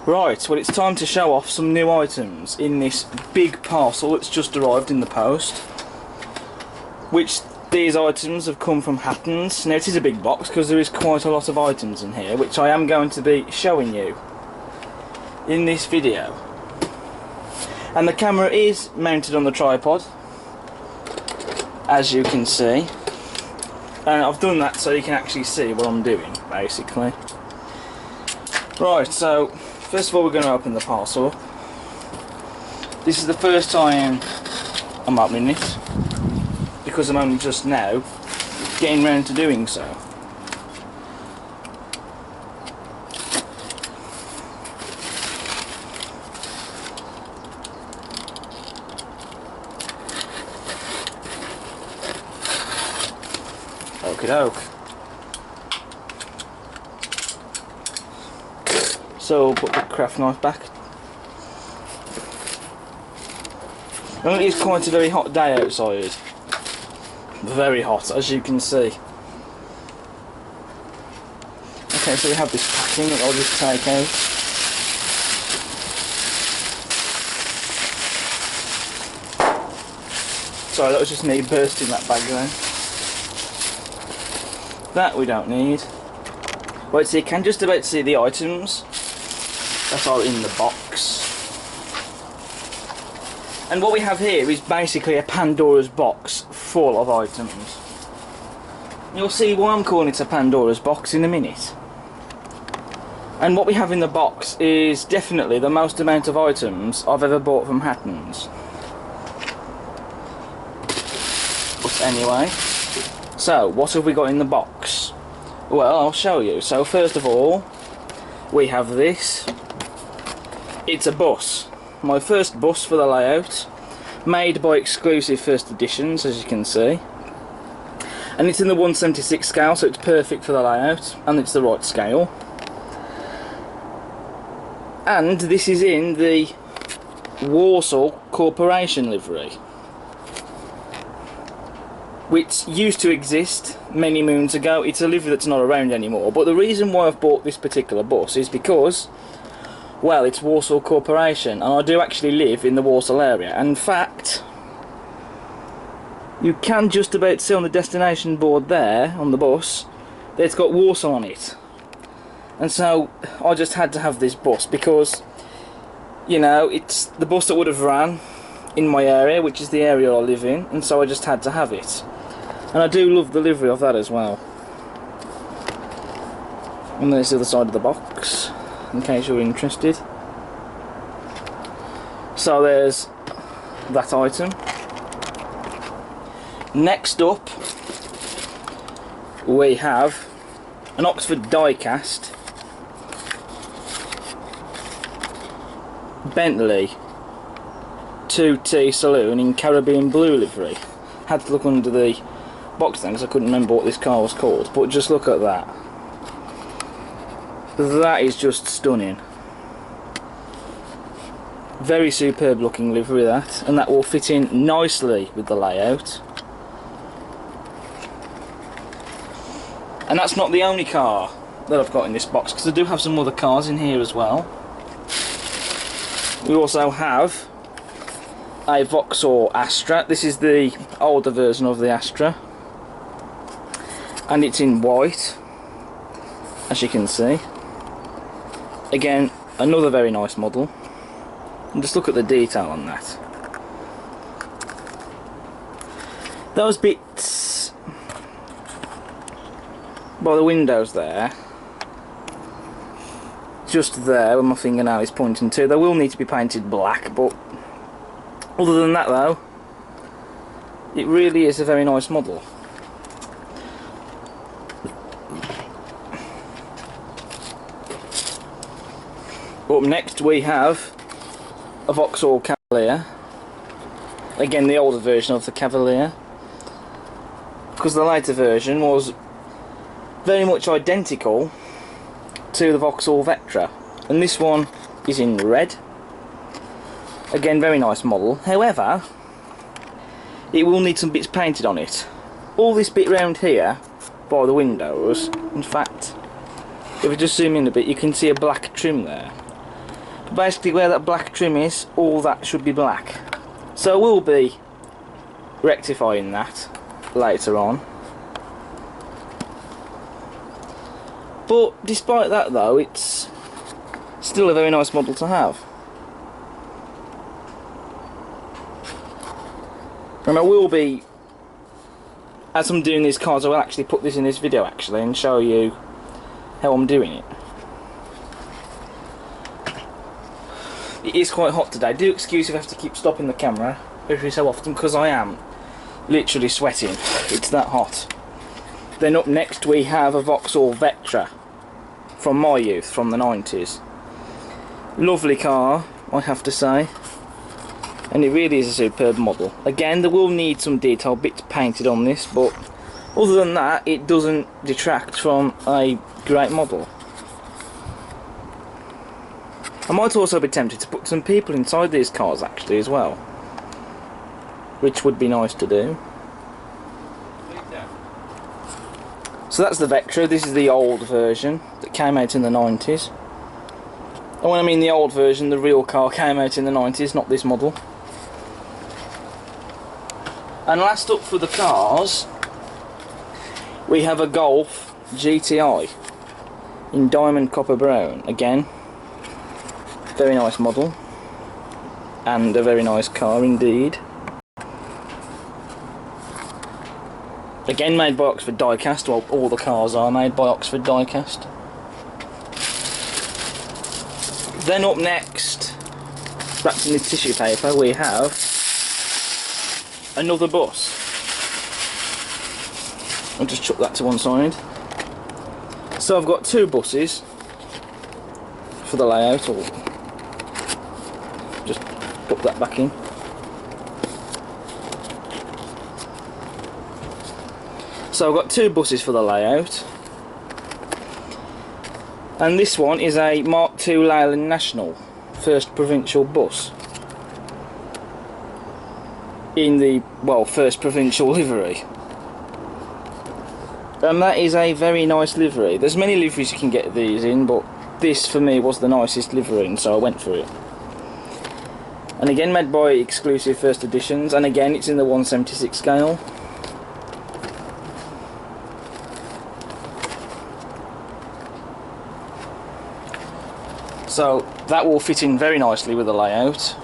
Right, well, it's time to show off some new items in this big parcel that's just arrived in the post. Which these items have come from Hattons. Now, it is a big box because there is quite a lot of items in here, which I am going to be showing you in this video. And the camera is mounted on the tripod, as you can see. And I've done that so you can actually see what I'm doing, basically. Right, so first of all, we're going to open the parcel. This is the first time I'm opening it, because I'm only just now getting round to doing so. Okie doke. So we'll put the craft knife back. It is quite a very hot day outside. Very hot, as you can see. Okay, so we have this packing that I'll just take out. Sorry, that was just me bursting that bag then. That we don't need. Right, so you can just about see the items that are in the box. And what we have here is basically a Pandora's box full of items. You'll see why I'm calling it a Pandora's box in a minute. And what we have in the box is definitely the most amount of items I've ever bought from Hattons. But anyway, so what have we got in the box? Well, I'll show you. So first of all, we have this. It's a bus. My first bus for the layout, made by Exclusive First Editions, as you can see. And it's in the 1/76 scale, so it's perfect for the layout, and it's the right scale. And this is in the Walsall Corporation livery, which used to exist many moons ago. It's a livery that's not around anymore, but the reason why I've bought this particular bus is because, well, it's Walsall Corporation, and I do actually live in the Walsall area. And in fact, you can just about see on the destination board there, on the bus, that it's got Walsall on it. And so, I just had to have this bus because, you know, it's the bus that would have ran in my area, which is the area I live in, and so I just had to have it. And I do love the livery of that as well. And there's the other side of the box, in case you're interested. So there's that item. Next up, we have an Oxford die-cast Bentley 2T Saloon in Caribbean blue livery. Had to look under the box then because I couldn't remember what this car was called, but just look at that. That is just stunning. Very superb looking livery, that, and that will fit in nicely with the layout. And that's not the only car that I've got in this box, because I do have some other cars in here as well. We also have a Vauxhall Astra. This is the older version of the Astra, and it's in white, as you can see. Again, another very nice model. And just look at the detail on that. Those bits by the windows there, just there where my fingernail is pointing to, they will need to be painted black, but other than that though, it really is a very nice model. Up next we have a Vauxhall Cavalier. Again, the older version of the Cavalier, because the later version was very much identical to the Vauxhall Vectra, and this one is in red. Again, very nice model. However, it will need some bits painted on it. All this bit round here by the windows, in fact, if we just zoom in a bit, you can see a black trim there. Basically where that black trim is, all that should be black. So we'll be rectifying that later on. But despite that though, it's still a very nice model to have. And I will be, as I'm doing these cars, I will actually put this in this video actually and show you how I'm doing it. It is quite hot today. Do excuse if I have to keep stopping the camera every so often, because I am literally sweating. It's that hot. Then up next we have a Vauxhall Vectra from my youth, from the 90s. Lovely car, I have to say. And it really is a superb model. Again, there will need some detail bits painted on this, but other than that, it doesn't detract from a great model. I might also be tempted to put some people inside these cars actually as well, which would be nice to do. So that's the Vectra. This is the old version that came out in the 90s. And when I mean the old version, the real car came out in the 90s, not this model. And last up for the cars, we have a Golf GTI in diamond copper brown. Again, very nice model and a very nice car indeed. Again made by Oxford Diecast. Well, all the cars are made by Oxford Diecast. Then up next, wrapped in this tissue paper, we have another bus. I'll just chuck that to one side. So I've got two buses for the layout, or just put that back in. So I've got two buses for the layout, and this one is a Mark II Leyland National, first provincial bus, in the, well, first provincial livery. And that is a very nice livery. There's many liveries you can get these in, but this for me was the nicest livery, and so I went for it. And again made by Exclusive First Editions, and again it's in the 1/76 scale. So that will fit in very nicely with the layout.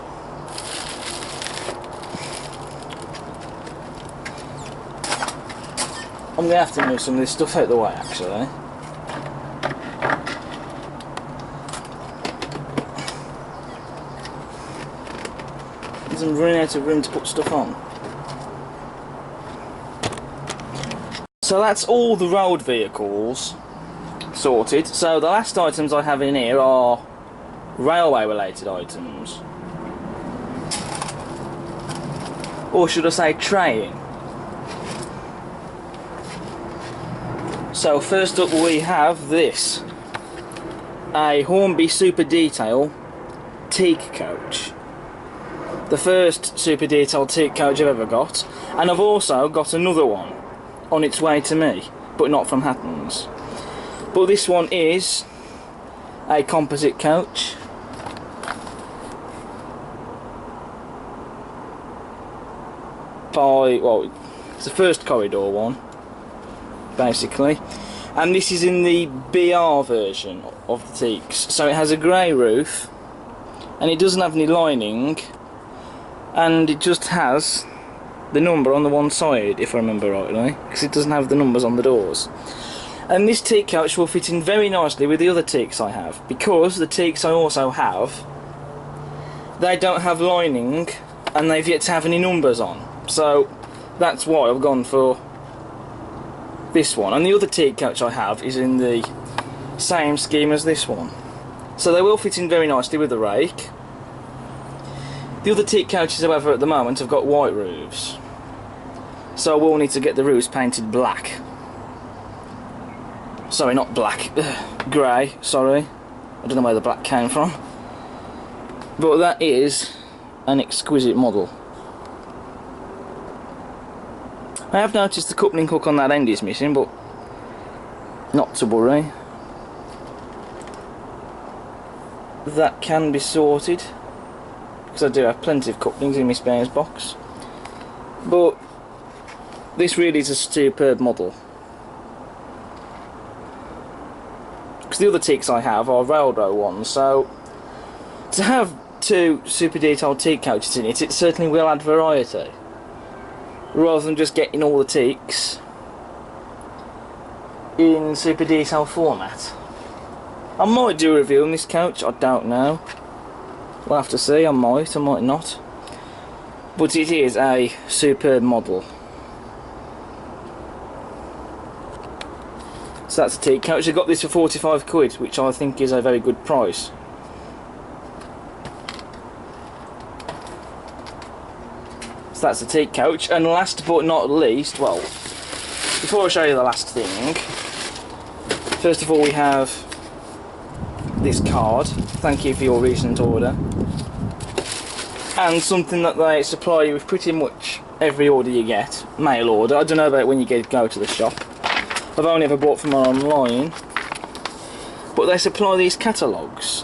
I'm going to have to move some of this stuff out of the way actually. Because I'm running out of room to put stuff on. So that's all the road vehicles sorted. So the last items I have in here are railway related items, or should I say train. So first up we have this, a Hornby Super Detail teak coach, the first Super Detail teak coach I've ever got, and I've also got another one on its way to me, but not from Hattons. But this one is a composite coach. Well, it's the first corridor one, basically. And this is in the BR version of the teaks. So it has a grey roof, and it doesn't have any lining, and it just has the number on the one side, if I remember rightly, because it doesn't have the numbers on the doors. And this teak coach will fit in very nicely with the other teaks I have, because the teaks I also have, they don't have lining and they've yet to have any numbers on. So that's why I've gone for this one. And the other teak coach I have is in the same scheme as this one. So they will fit in very nicely with the rake. The other teak coaches, however, at the moment have got white roofs. So we'll need to get the roofs painted black. Sorry, not black, grey, sorry. I don't know where the black came from. But that is an exquisite model. I have noticed the coupling hook on that end is missing, but not to worry. that can be sorted, because I do have plenty of couplings in my spares box. But this really is a superb model, because the other teaks I have are railroad ones, so to have two super detailed teak coaches in it, it certainly will add variety, rather than just getting all the teaks in super detailed format. I might do a review on this coach, I don't know. We'll have to see, I might not. But it is a superb model. So that's a teak coach. I got this for 45 quid, which I think is a very good price. So that's the teak coach. And last but not least, well, before I show you the last thing, first of all we have this card. Thank you for your recent order. And something that they supply you with pretty much every order you get. Mail order. I don't know about when you go to the shop. I've only ever bought from online. But they supply these catalogues,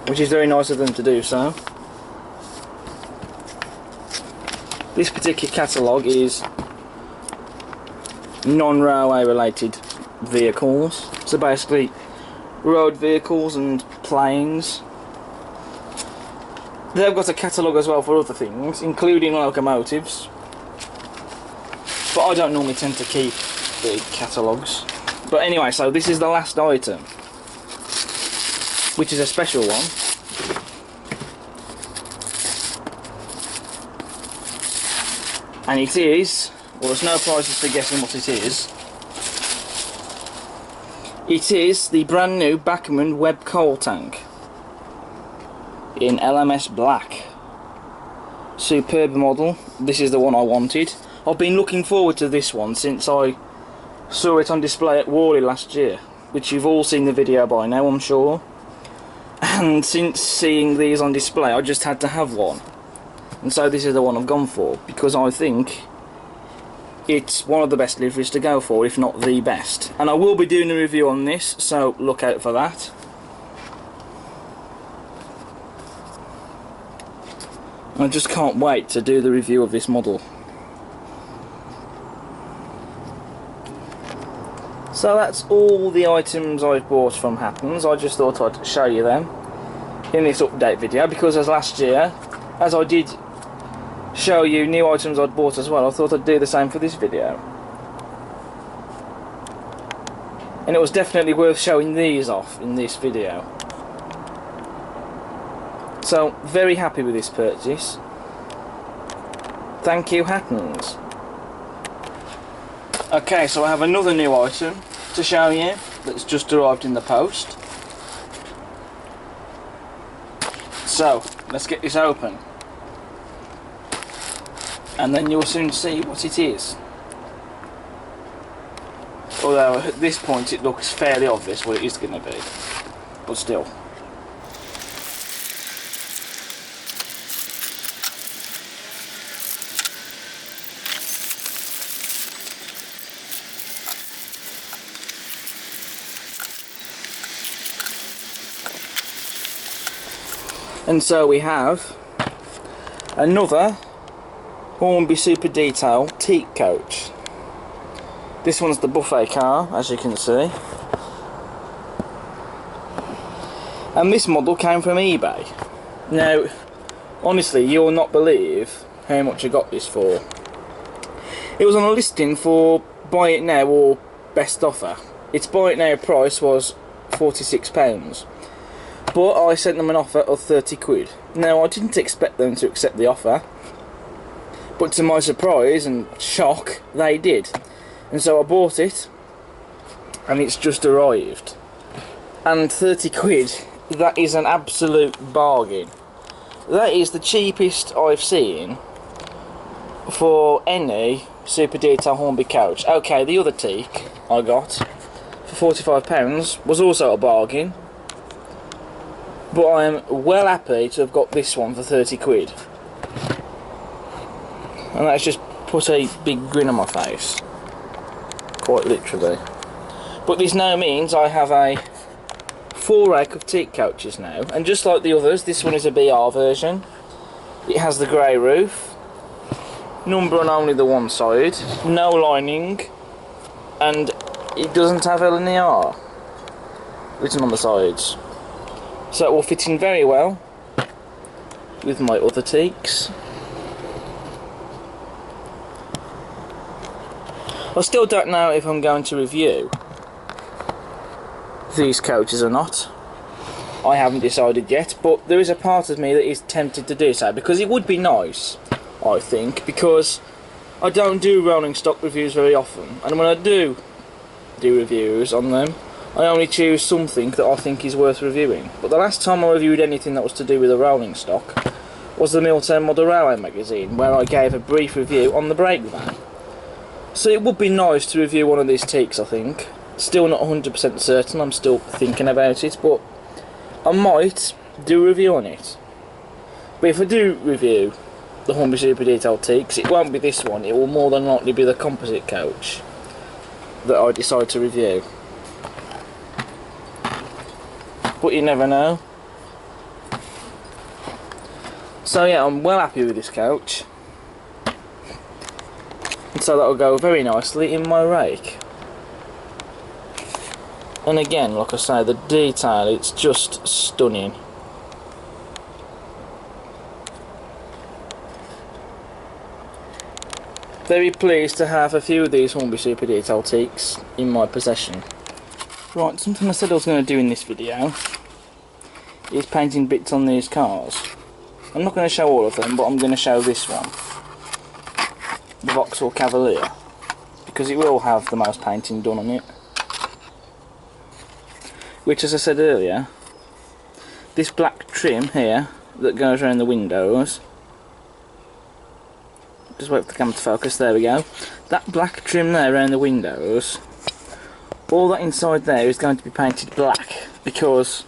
which is very nice of them to do so. This particular catalogue is non-railway related vehicles, so basically road vehicles and planes. They've got a catalogue as well for other things, including locomotives, but I don't normally tend to keep the catalogues. But anyway, so this is the last item, which is a special one. And it is, well, there's no prizes for guessing what it is. It is the brand new Bachmann Webb coal tank in LMS black. Superb model. This is the one I wanted. I've been looking forward to this one since I saw it on display at Worley last year, which you've all seen the video by now, I'm sure. And since seeing these on display, I just had to have one. And so this is the one I've gone for, because I think it's one of the best liveries to go for, if not the best. And I will be doing a review on this, so look out for that. I just can't wait to do the review of this model. So that's all the items I've bought from Happens. I just thought I'd show you them in this update video, because as last year, as I did show you new items I'd bought as well, I thought I'd do the same for this video. And it was definitely worth showing these off in this video. So, very happy with this purchase. Thank you, Happens. Okay, so I have another new item to show you that's just arrived in the post. So, let's get this open, and then you'll soon see what it is. Although at this point it looks fairly obvious what it is going to be, but still. And so we have another Hornby Super Detail teak coach. This one's the buffet car, as you can see. And this model came from eBay. Now, honestly, you'll not believe how much I got this for. It was on a listing for buy it now or best offer. Its buy it now price was £46. But I sent them an offer of 30 quid. Now, I didn't expect them to accept the offer, but to my surprise and shock, they did. And so I bought it, and it's just arrived. And 30 quid, that is an absolute bargain. That is the cheapest I've seen for any Super Detail Hornby coach. Okay, the other teak I got for £45 was also a bargain, but I am well happy to have got this one for 30 quid. And that's just put a big grin on my face, quite literally. But there's no means I have a full rake of teak coaches now, and just like the others, this one is a BR version. It has the grey roof, number on only the one side, no lining, and it doesn't have LNER written on the sides. So it will fit in very well with my other teaks. I still don't know if I'm going to review these coaches or not. I haven't decided yet, but there is a part of me that is tempted to do so, because it would be nice, I think, because I don't do rolling stock reviews very often, and when I do reviews on them, I only choose something that I think is worth reviewing. But the last time I reviewed anything that was to do with a rolling stock was the Milton Model Railway magazine, where I gave a brief review on the brake van. So it would be nice to review one of these teaks, I think. Still not 100% certain, I'm still thinking about it, but I might do a review on it. But if I do review the Humber Super Detailed teaks, it won't be this one, it will more than likely be the composite coach that I decide to review. But you never know. So yeah, I'm well happy with this coach. And so that'll go very nicely in my rake. And again, like I say, the detail, it's just stunning. Very pleased to have a few of these Hornby Super Detail teaks in my possession. Right, something I said I was going to do in this video is painting bits on these cars. I'm not going to show all of them, but I'm going to show this one, the Vauxhall Cavalier, because it will have the most painting done on it. Which, as I said earlier, this black trim here that goes around the windows, just wait for the camera to focus, there we go, that black trim there around the windows, all that inside there is going to be painted black, because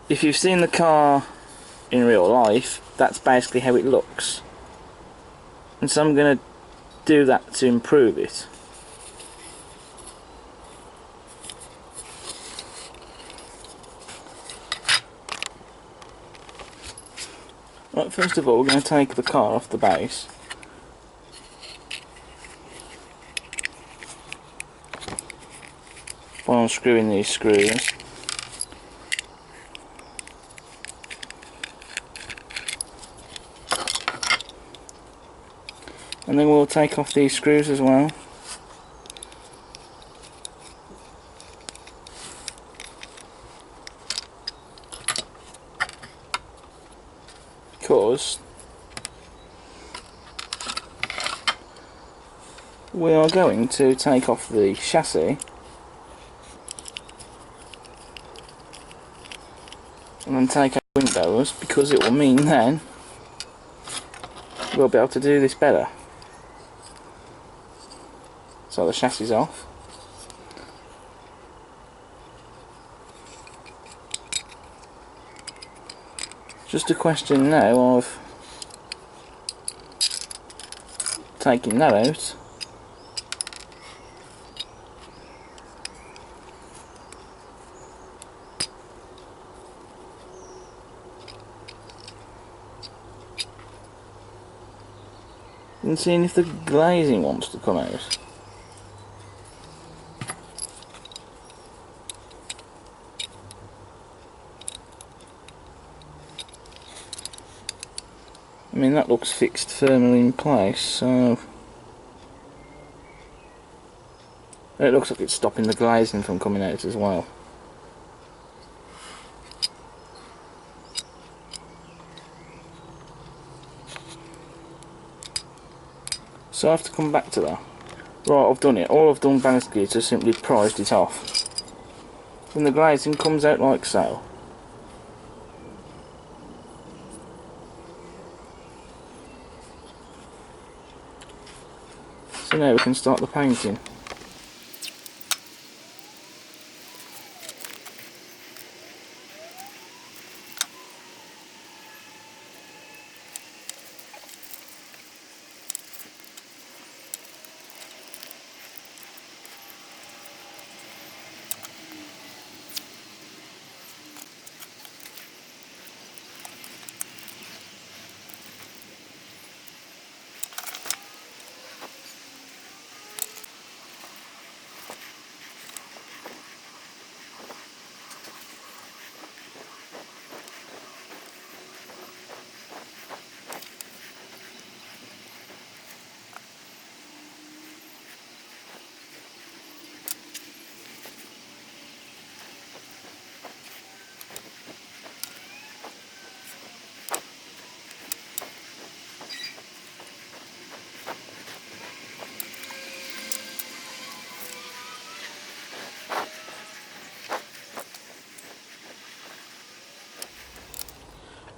if you've seen the car in real life, that's basically how it looks. And so I'm going to do that to improve it. Right, first of all, we're going to take the car off the base. By unscrewing these screws. And then we'll take off these screws as well. Because we are going to take off the chassis and then take out windows, because it will mean then we'll be able to do this better. So the chassis is off. Just a question now of taking that out and seeing if the glazing wants to come out. I mean, that looks fixed firmly in place, so it looks like it's stopping the glazing from coming out as well. So I have to come back to that. Right, I've done it. All I've done basically is just simply prised it off. And the glazing comes out like so. So now we can start the painting.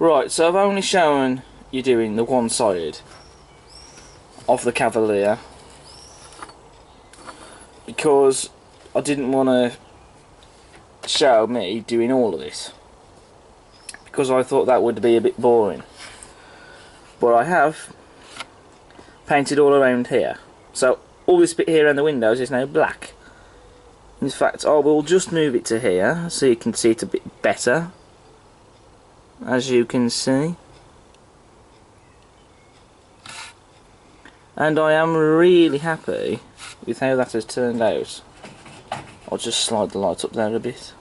Right, so I've only shown you doing the one side of the Cavalier because I didn't want to show me doing all of this, because I thought that would be a bit boring. But I have painted all around here, so all this bit here around the windows is now black. In fact, I will just move it to here so you can see it a bit better, as you can see. And I am really happy with how that has turned out. I'll just slide the light up there a bit.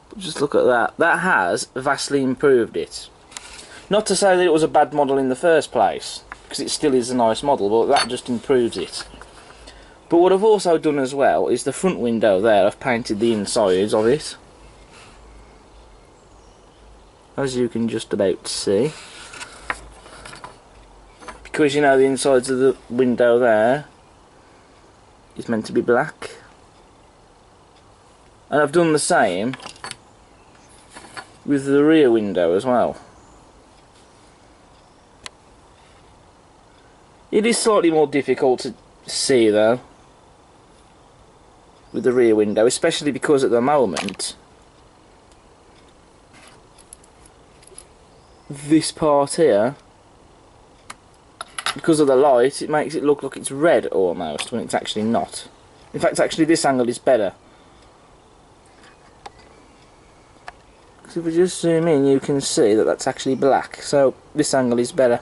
But just look at that. That has vastly improved it. Not to say that it was a bad model in the first place, because it still is a nice model, but that just improves it. But what I've also done as well is the front window there, I've painted the insides of it, as you can just about see. Because you know the insides of the window there is meant to be black. And I've done the same with the rear window as well. It is slightly more difficult to see though with the rear window, especially because at the moment this part here, because of the light, it makes it look like it's red almost when it's actually not. In fact, actually this angle is better. Because if we just zoom in, you can see that that's actually black, so this angle is better.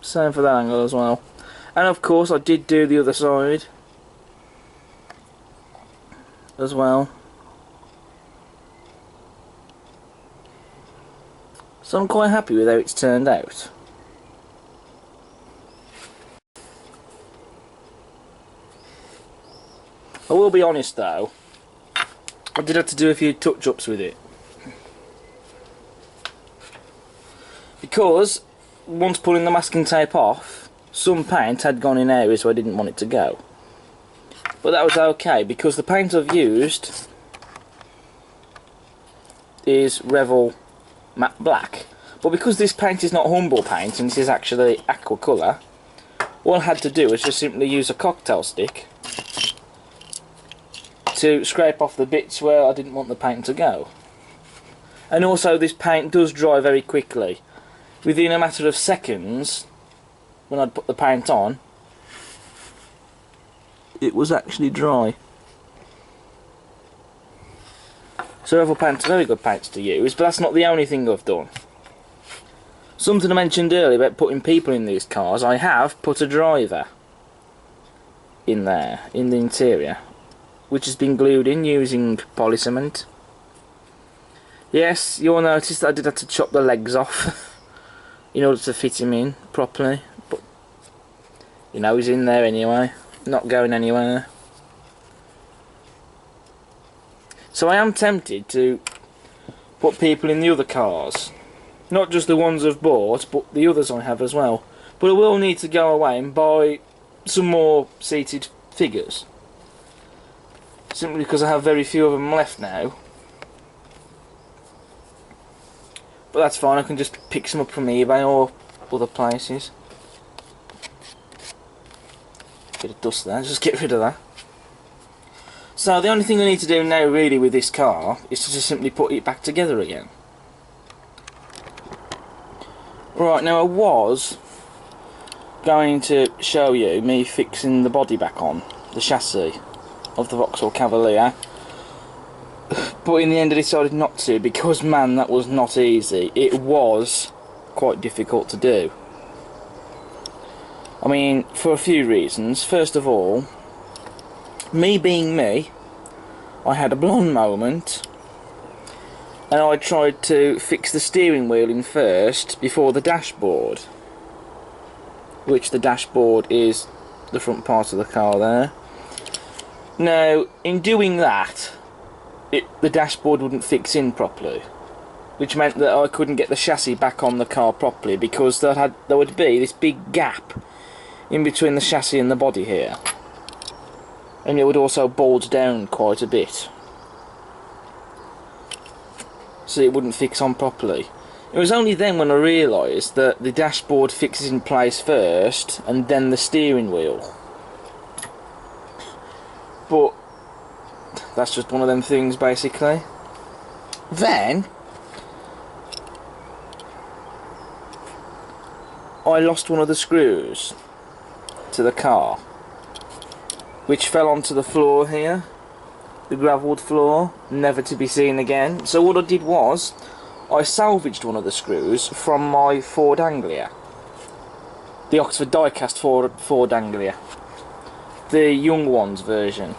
Same for that angle as well. And of course I did do the other side as well. So I'm quite happy with how it's turned out. I will be honest though, I did have to do a few touch-ups with it. Because once pulling the masking tape off, some paint had gone in areas where I didn't want it to go. But that was okay, because the paint I've used is Revell Matte Black. But because this paint is not Humble paint and this is actually aqua colour, all I had to do was just simply use a cocktail stick to scrape off the bits where I didn't want the paint to go. And also this paint does dry very quickly. Within a matter of seconds, when I'd put the paint on, it was actually dry. So Revell paint's a very good paint to use, but that's not the only thing I've done. Something I mentioned earlier about putting people in these cars, I have put a driver in there, in the interior, which has been glued in using polycement. Yes, you'll notice that I did have to chop the legs off in order to fit him in properly, but you know, he's in there anyway, not going anywhere. So I am tempted to put people in the other cars, not just the ones I've bought, but the others I have as well. But I will need to go away and buy some more seated figures, simply because I have very few of them left now. But that's fine, I can just pick some up from eBay or other places. Bit of dust there, just get rid of that. So the only thing I need to do now really with this car is to just simply put it back together again. Right, now I was going to show you me fixing the body back on, the chassis of the Vauxhall Cavalier. But in the end I decided not to, because man, that was not easy. It was quite difficult to do. I mean, for a few reasons. First of all, me being me, I had a blonde moment and I tried to fix the steering wheel in first before the dashboard, which the dashboard is the front part of the car there. Now, in doing that, the dashboard wouldn't fix in properly, which meant that I couldn't get the chassis back on the car properly, because there would be this big gap in between the chassis and the body here, and it would also bulge down quite a bit, so it wouldn't fix on properly. It was only then when I realised that the dashboard fixes in place first and then the steering wheel. But that's just one of them things basically. Then I lost one of the screws to the car, which fell onto the floor here, the gravelled floor, never to be seen again. So what I did was I salvaged one of the screws from my Ford Anglia, the Oxford diecast Ford Anglia, the young ones version.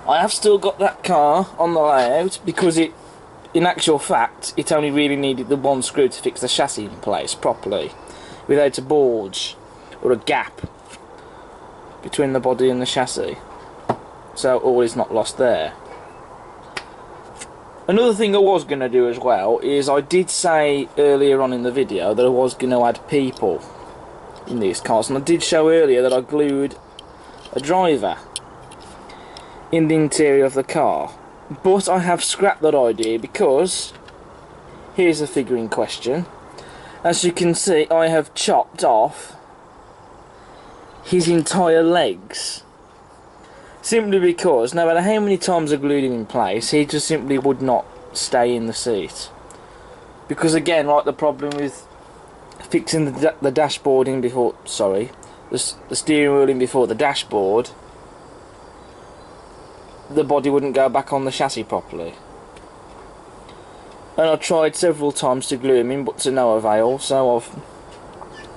I have still got that car on the layout because it, in actual fact, it only really needed the one screw to fix the chassis in place properly, without a bulge or a gap between the body and the chassis. So all is not lost there. Another thing I was going to do as well is I did say earlier on in the video that I was going to add people in these cars, and I did show earlier that I glued a driver in the interior of the car, but I have scrapped that idea because here's the figure in question. As you can see, I have chopped off his entire legs, simply because no matter how many times I glued him in place, he just simply would not stay in the seat. Because again, like the problem with fixing the dashboard in before, sorry, the steering wheel in before the dashboard, the body wouldn't go back on the chassis properly. And I tried several times to glue him in, but to no avail, so I've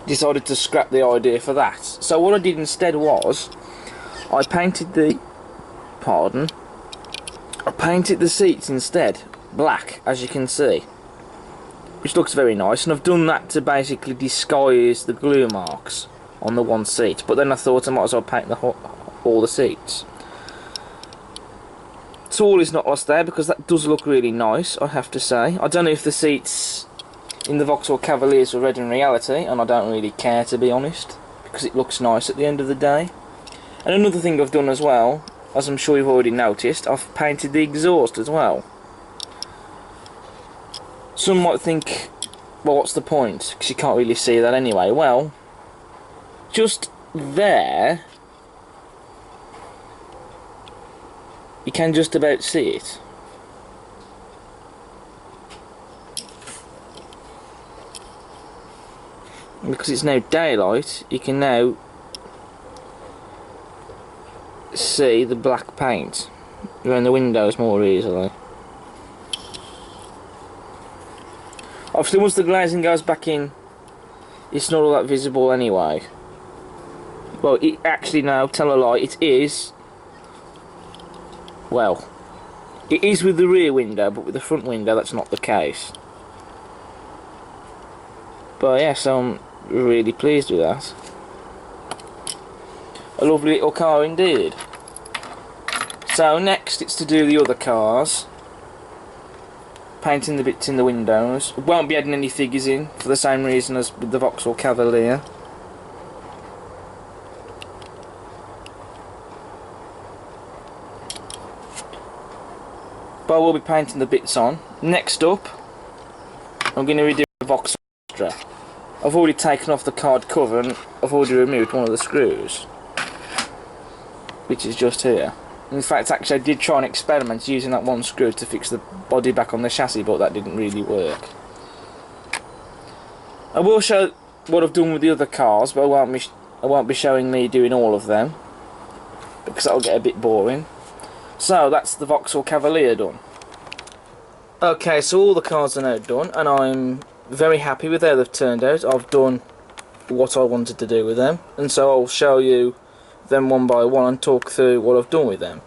decided to scrap the idea for that. So what I did instead was I painted the seats instead black, as you can see, which looks very nice, and I've done that to basically disguise the glue marks on the one seat. But then I thought I might as well paint all the seats. So all is not lost there, because that does look really nice, I have to say. I don't know if the seats in the Vauxhall Cavaliers were red in reality, and I don't really care, to be honest, because it looks nice at the end of the day. And another thing I've done as well, as I'm sure you've already noticed, I've painted the exhaust as well. Some might think, well, what's the point, because you can't really see that anyway. Well, just there, you can just about see it. And because it's now daylight, you can now see the black paint around the windows more easily. Obviously once the glazing goes back in, it's not all that visible anyway. Well, it actually, no, tell a lie, it is. Well, it is with the rear window, but with the front window that's not the case. But yes, I'm really pleased with that. A lovely little car indeed. So next it's to do the other cars. Painting the bits in the windows. Won't be adding any figures in for the same reason as with the Vauxhall Cavalier. But I will be painting the bits on. Next up, I'm going to redo the Vauxhall Astra. I've already taken off the card cover and I've already removed one of the screws, which is just here. In fact, actually I did try an experiment using that one screw to fix the body back on the chassis, but that didn't really work. I will show what I've done with the other cars, but I won't be showing me doing all of them, because that'll get a bit boring. So that's the Vauxhall Cavalier done. Okay, so all the cars are now done, and I'm very happy with how they've turned out. I've done what I wanted to do with them, and so I'll show you them one by one and talk through what I've done with them.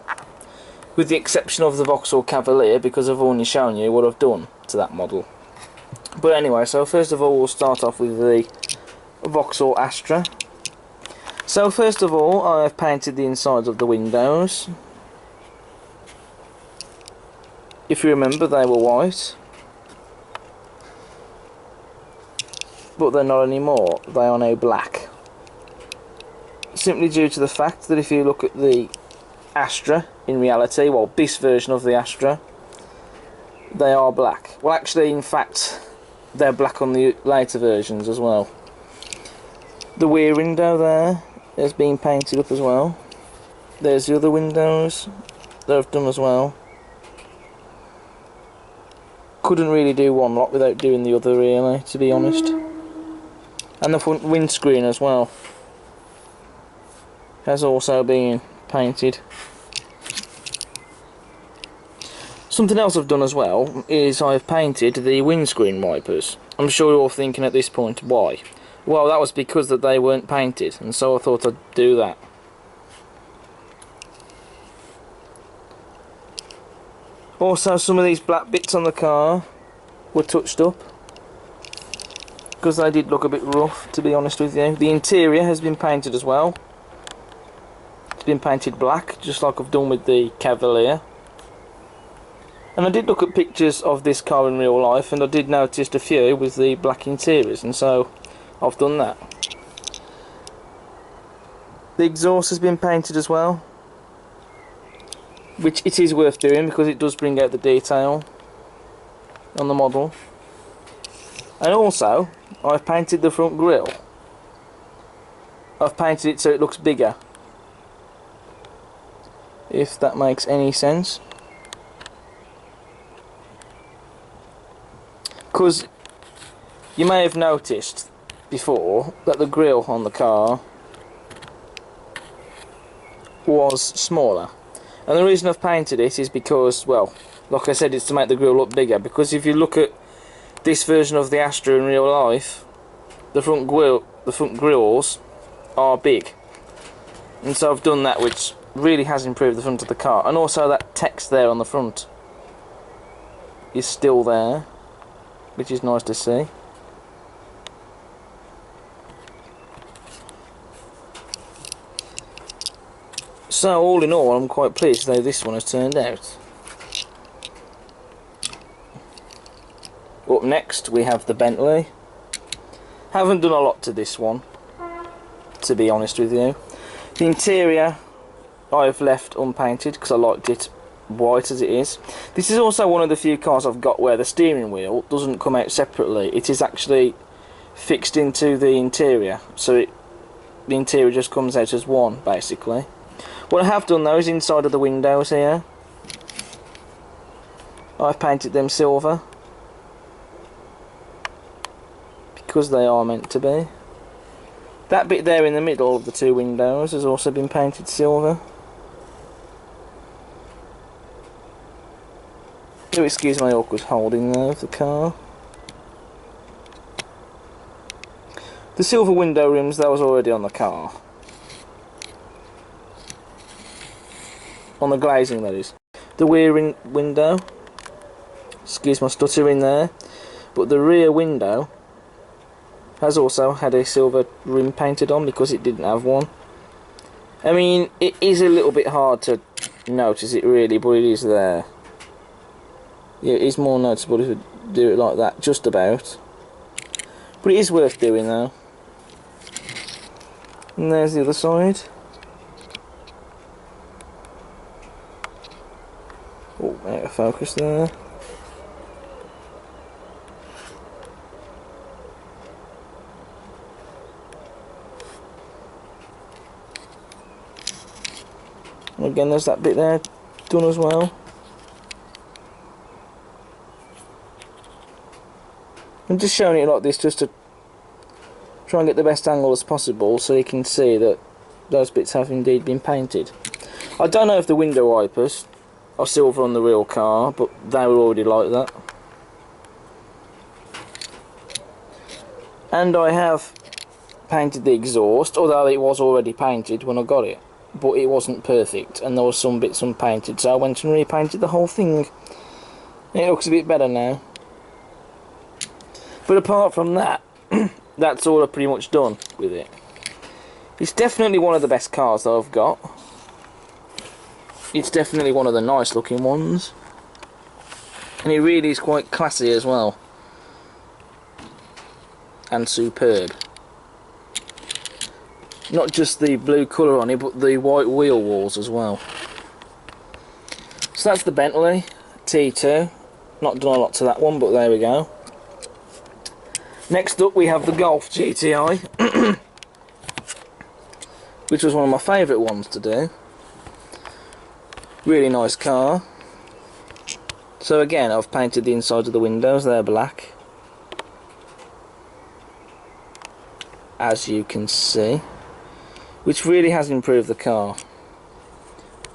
With the exception of the Vauxhall Cavalier, because I've only shown you what I've done to that model. But anyway, so first of all we'll start off with the Vauxhall Astra. So first of all I've painted the insides of the windows. If you remember, they were white, but they're not anymore, they are now black. simply due to the fact that if you look at the Astra in reality, well, this version of the Astra, they are black. Well, actually, in fact, they're black on the later versions as well. The rear window there has been painted up as well. There's the other windows that I've done as well. Couldn't really do one lot without doing the other, really, to be honest. And the front windscreen as well has also been painted. Something else I've done as well is I've painted the windscreen wipers. I'm sure you're all thinking at this point, why? Well, that was because that they weren't painted, and so I thought I'd do that. Also, some of these black bits on the car were touched up because they did look a bit rough, to be honest with you. The interior has been painted as well. It's been painted black, just like I've done with the Cavalier. And I did look at pictures of this car in real life, and I did notice a few with the black interiors, and so I've done that. The exhaust has been painted as well, which it is worth doing because it does bring out the detail on the model. And also, I've painted the front grille. I've painted it so it looks bigger, if that makes any sense. Because you may have noticed before that the grille on the car was smaller, and the reason I've painted it is because, well, like I said, it's to make the grille look bigger. Because if you look at this version of the Astra in real life, the front grills are big, and so I've done that, which really has improved the front of the car. And also that text there on the front is still there, which is nice to see. So all in all, I'm quite pleased how this one has turned out. Up next we have the Bentley. Haven't done a lot to this one, to be honest with you. The interior I've left unpainted because I liked it white as it is. This is also one of the few cars I've got where the steering wheel doesn't come out separately. It is actually fixed into the interior, so the interior just comes out as one, basically. What I have done though is inside of the windows here, I've painted them silver because they are meant to be. That bit there in the middle of the two windows has also been painted silver. Do excuse my awkward holding there of the car. The silver window rims, that was already on the car. On the glazing, that is. The rear window, excuse my stuttering there, but the rear window has also had a silver rim painted on because it didn't have one. I mean, it is a little bit hard to notice it really, but it is there. Yeah, it is more noticeable if you do it like that, just about. But it is worth doing though. And there's the other side. Oh, out of focus there. And again, there's that bit there done as well. I'm just showing it like this just to try and get the best angle as possible so you can see that those bits have indeed been painted. I don't know if the window wipers are silver on the real car, but they were already like that. And I have painted the exhaust, although it was already painted when I got it, but it wasn't perfect and there were some bits unpainted, so I went and repainted the whole thing. It looks a bit better now. But apart from that, that's all I've pretty much done with it. It's definitely one of the best cars that I've got. It's definitely one of the nice looking ones. And it really is quite classy as well. And superb. Not just the blue colour on it, but the white wheel walls as well. So that's the Bentley T2. Not done a lot to that one, but there we go. Next up we have the Golf GTI, which was one of my favourite ones to do. Really nice car. So again, I've painted the inside of the windows, they're black, as you can see, which really has improved the car.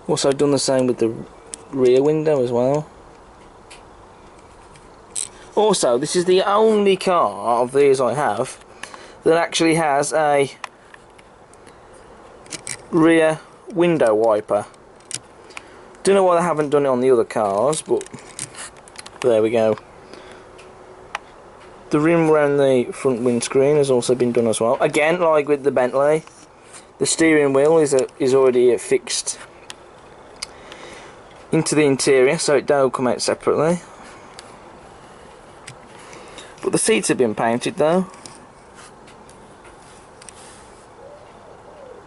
Also done the same with the rear window as well. Also, this is the only car of these I have that actually has a rear window wiper. Don't know why they haven't done it on the other cars, but there we go. The rim around the front windscreen has also been done as well. Again, like with the Bentley, the steering wheel is already fixed into the interior, so it don't come out separately. But the seats have been painted though.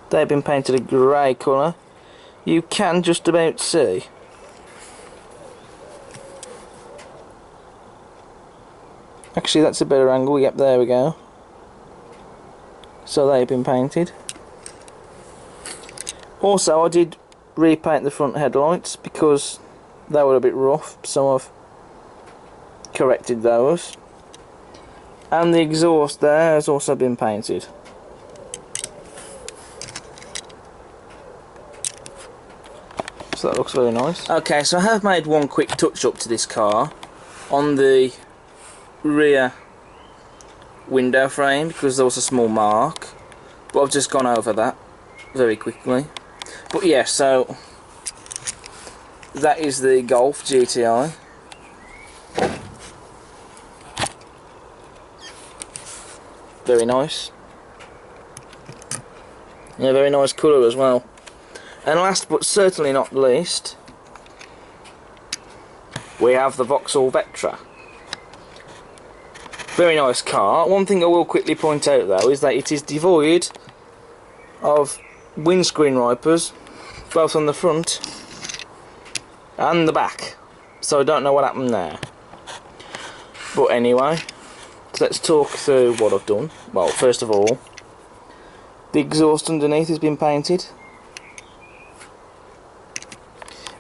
They've been painted a grey colour. You can just about see. Actually, that's a better angle. Yep, there we go. So they've been painted. Also, I did repaint the front headlights because they were a bit rough, so I've corrected those. And the exhaust there has also been painted. So that looks very nice. Okay, so I have made one quick touch up to this car on the rear window frame because there was a small mark, but I've just gone over that very quickly. But yeah, so that is the Golf GTI. Very nice. Yeah, very nice colour as well. And last but certainly not least, we have the Vauxhall Vectra. Very nice car. One thing I will quickly point out though is that it is devoid of windscreen wipers, both on the front and the back. So I don't know what happened there. But anyway, let's talk through what I've done. Well, first of all, the exhaust underneath has been painted.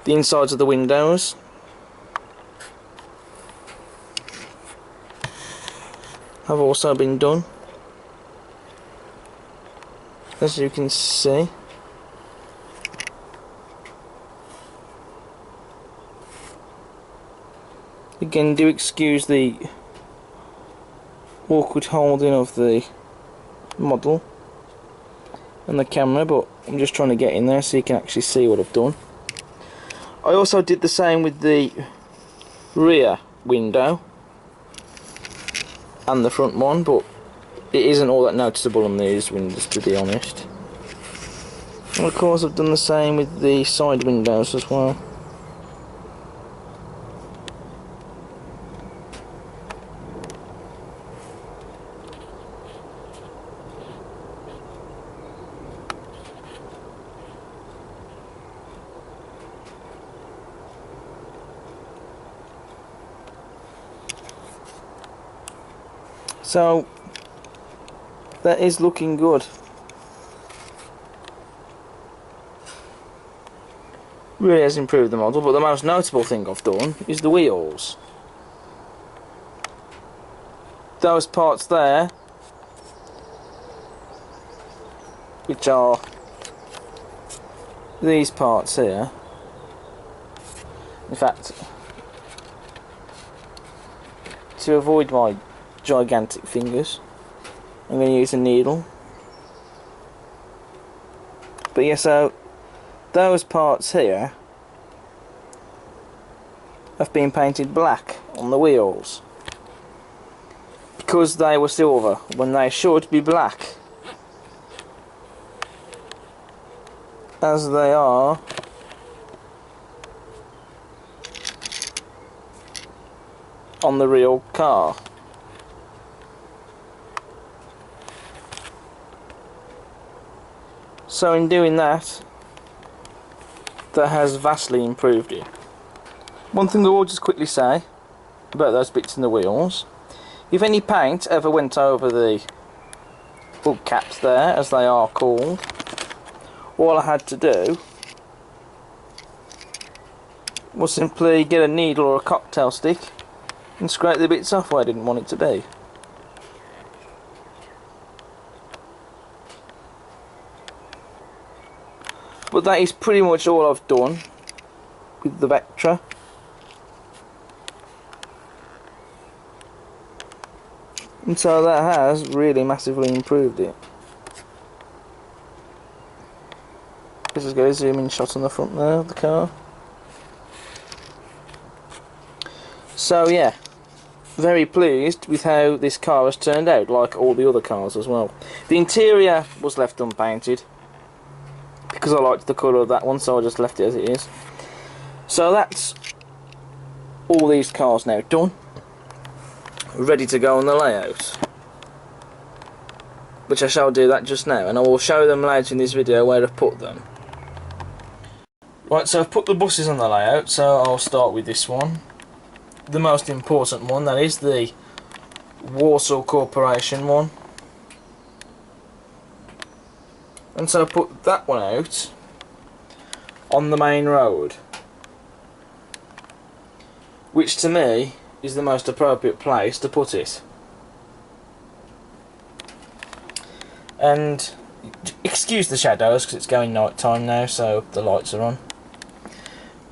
The insides of the windows have also been done, as you can see. Again, do excuse the awkward holding of the model and the camera, but I'm just trying to get in there so you can actually see what I've done. I also did the same with the rear window and the front one, but it isn't all that noticeable on these windows, to be honest. And of course I've done the same with the side windows as well. So that is looking good. Really has improved the model, but the most notable thing I've done is the wheels. Those parts there, which are these parts here, in fact, to avoid my gigantic fingers, I'm going to use a needle. But yeah, so those parts here have been painted black on the wheels because they were silver when they should be black, as they are on the real car. So in doing that, that has vastly improved it. One thing I will just quickly say about those bits in the wheels, if any paint ever went over the hubcaps there, as they are called, all I had to do was simply get a needle or a cocktail stick and scrape the bits off where I didn't want it to be. But that is pretty much all I've done with the Vectra. And so that has really massively improved it. This is going to zoom in shot on the front there of the car. So yeah, very pleased with how this car has turned out, like all the other cars as well. The interior was left unpainted because I liked the colour of that one, so I just left it as it is. So that's all these cars now done, ready to go on the layout, which I shall do that just now, and I will show them later in this video where I've put them. Right, so I've put the buses on the layout, so I'll start with this one. The most important one, that is the Warsaw Corporation one. And so I put that one out on the main road, which to me is the most appropriate place to put it. And excuse the shadows because it's going night time now, so the lights are on.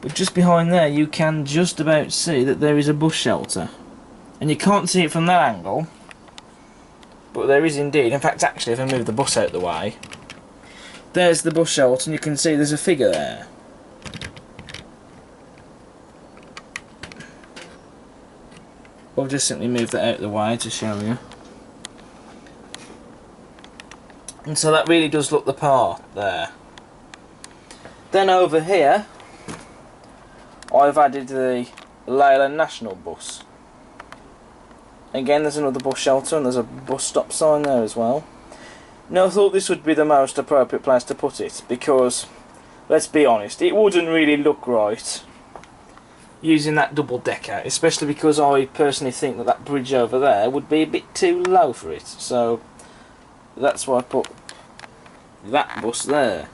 But just behind there you can just about see that there is a bus shelter, and you can't see it from that angle, but there is indeed. In fact, actually, if I move the bus out of the way, there's the bus shelter and you can see there's a figure there. I'll just simply move that out of the way to show you. And so that really does look the part there. Then over here I've added the Leyland National Bus. Again, there's another bus shelter and there's a bus stop sign there as well. Now I thought this would be the most appropriate place to put it because, let's be honest, it wouldn't really look right using that double decker, especially because I personally think that that bridge over there would be a bit too low for it. So that's why I put that bus there.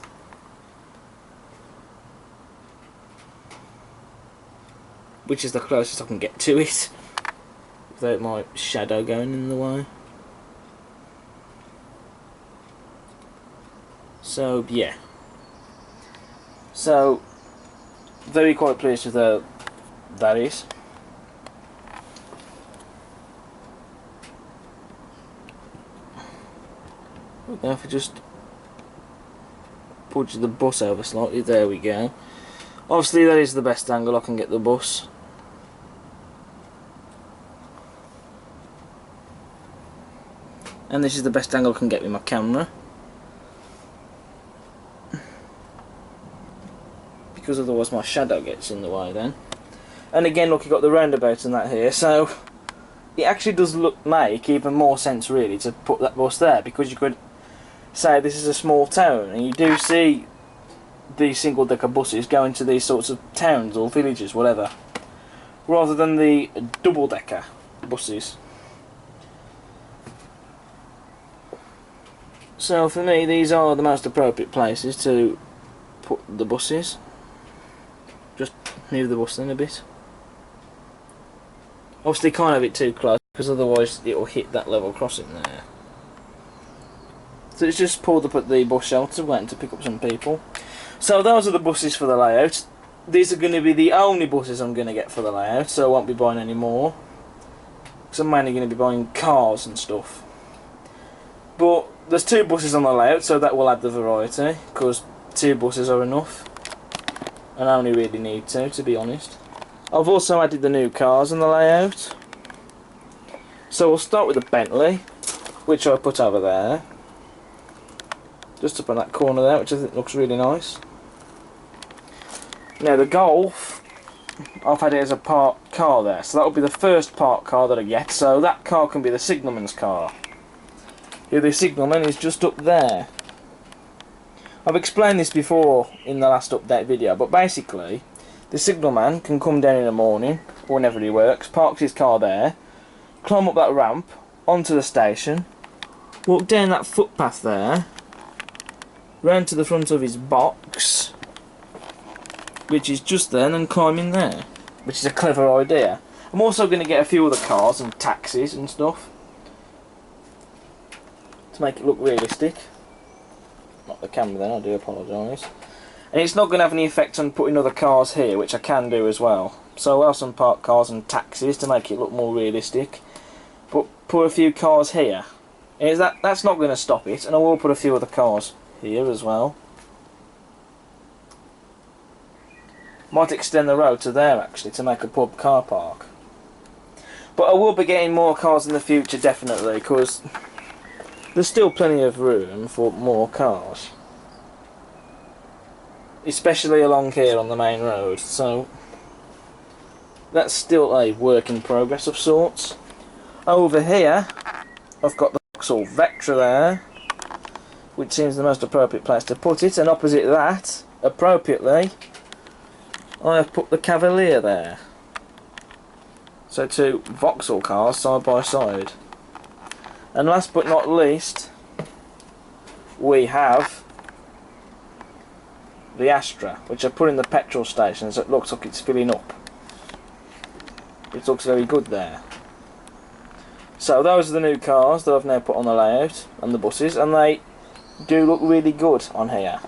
Which is the closest I can get to it without my shadow going in the way. So yeah, so very quite pleased with that is. Now if I just push the bus over slightly, there we go. Obviously that is the best angle I can get the bus. And this is the best angle I can get with my camera, because otherwise my shadow gets in the way then. And again, look, you've got the roundabout and that here, so it actually does make even more sense really to put that bus there, because you could say this is a small town and you do see these single decker buses going to these sorts of towns or villages, whatever, rather than the double decker buses. So for me, these are the most appropriate places to put the buses. Just move the bus in a bit. Obviously can't have it too close because otherwise it will hit that level crossing there. So it's just pulled up at the bus shelter, waiting to pick up some people. So those are the buses for the layout. These are going to be the only buses I'm going to get for the layout, so I won't be buying any more, because I'm mainly going to be buying cars and stuff. But there's 2 buses on the layout, so that will add the variety, because 2 buses are enough, and I only really need 2, to be honest. I've also added the new cars on the layout. So we'll start with the Bentley, which I put over there, just up on that corner there, which I think looks really nice. Now the Golf, I've had it as a parked car there, so that will be the first parked car that I get, so that car can be the signalman's car. Here the signalman is just up there. I've explained this before in the last update video, but basically the signalman can come down in the morning, or whenever he works, parks his car there, climb up that ramp onto the station, walk down that footpath there, round to the front of his box, which is just there, and then climb in there, which is a clever idea. I'm also going to get a few other cars and taxis and stuff to make it look realistic. Not the camera then, I do apologise. And it's not going to have any effect on putting other cars here, which I can do as well. So I'll have some parked cars and taxis to make it look more realistic. But put a few cars here. That's not going to stop it, and I will put a few other cars here as well. Might extend the road to there actually to make a pub car park. But I will be getting more cars in the future definitely, because there's still plenty of room for more cars. Especially along here on the main road, so that's still a work in progress of sorts. Over here I've got the Vauxhall Vectra there, which seems the most appropriate place to put it, and opposite that, appropriately, I have put the Cavalier there. So 2 Vauxhall cars side by side. And last but not least, we have the Astra, which I put in the petrol station, so it looks like it's filling up. It looks very good there. So those are the new cars that I've now put on the layout, and the buses, and they do look really good on here.